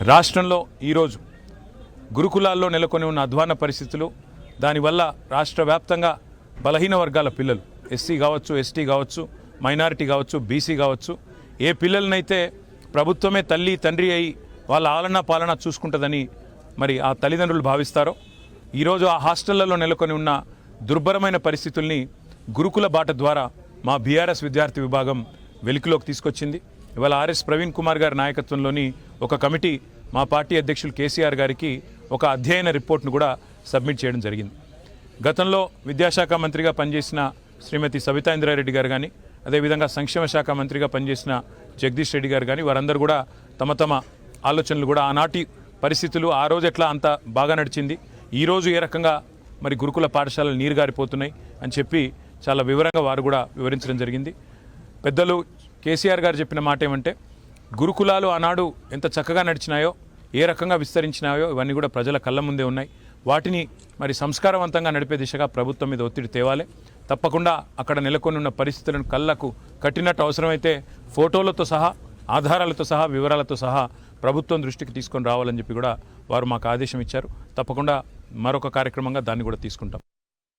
రాష్ట్రంలో ఈరోజు గురుకులాల్లో నెలకొని ఉన్న అధ్వాన పరిస్థితులు, దానివల్ల రాష్ట్ర వ్యాప్తంగా బలహీన వర్గాల పిల్లలు, ఎస్సీ కావచ్చు, ఎస్టీ కావచ్చు, మైనారిటీ కావచ్చు, బీసీ కావచ్చు, ఏ పిల్లలనైతే ప్రభుత్వమే తల్లి తండ్రి అయి వాళ్ళ ఆలనా పాలన చూసుకుంటుందని మరి ఆ తల్లిదండ్రులు భావిస్తారో, ఈరోజు ఆ హాస్టళ్లలో నెలకొని ఉన్న దుర్భరమైన పరిస్థితుల్ని గురుకుల బాట ద్వారా మా బీఆర్ఎస్ విద్యార్థి విభాగం వెలికిలోకి తీసుకొచ్చింది. ఇవాళ ఆర్ఎస్ ప్రవీణ్ కుమార్ గారి నాయకత్వంలోని ఒక కమిటీ మా పార్టీ అధ్యక్షులు కేసీఆర్ గారికి ఒక అధ్యయన రిపోర్ట్ను కూడా సబ్మిట్ చేయడం జరిగింది. గతంలో విద్యాశాఖ మంత్రిగా పనిచేసిన శ్రీమతి సబితా ఇంద్రారెడ్డి గారు కానీ, అదేవిధంగా సంక్షేమ శాఖ మంత్రిగా పనిచేసిన జగదీష్ రెడ్డి గారు కానీ, వారందరూ కూడా తమ తమ ఆలోచనలు కూడా ఆనాటి పరిస్థితులు, ఆ రోజు ఎట్లా అంత బాగా నడిచింది, ఈరోజు ఏ రకంగా మరి గురుకుల పాఠశాలలు నీరుగారిపోతున్నాయి అని చెప్పి చాలా వివరంగా వారు కూడా వివరించడం జరిగింది. పెద్దలు కేసీఆర్ గారు చెప్పిన మాట ఏమంటే, గురుకులాలు ఆనాడు ఎంత చక్కగా నడిచినాయో, ఏ రకంగా విస్తరించినాయో ఇవన్నీ కూడా ప్రజల కళ్ళ ముందే ఉన్నాయి. వాటిని మరి సంస్కారవంతంగా నడిపే దిశగా ప్రభుత్వం మీద ఒత్తిడి తేవాలి. తప్పకుండా అక్కడ నెలకొని ఉన్న పరిస్థితులను కళ్ళకు కట్టినట్టు అవసరమైతే ఫోటోలతో సహా, ఆధారాలతో సహా, వివరాలతో సహా ప్రభుత్వం దృష్టికి తీసుకొని రావాలని చెప్పి కూడా వారు మాకు ఆదేశం ఇచ్చారు. తప్పకుండా మరొక కార్యక్రమంగా దాన్ని కూడా తీసుకుంటాం.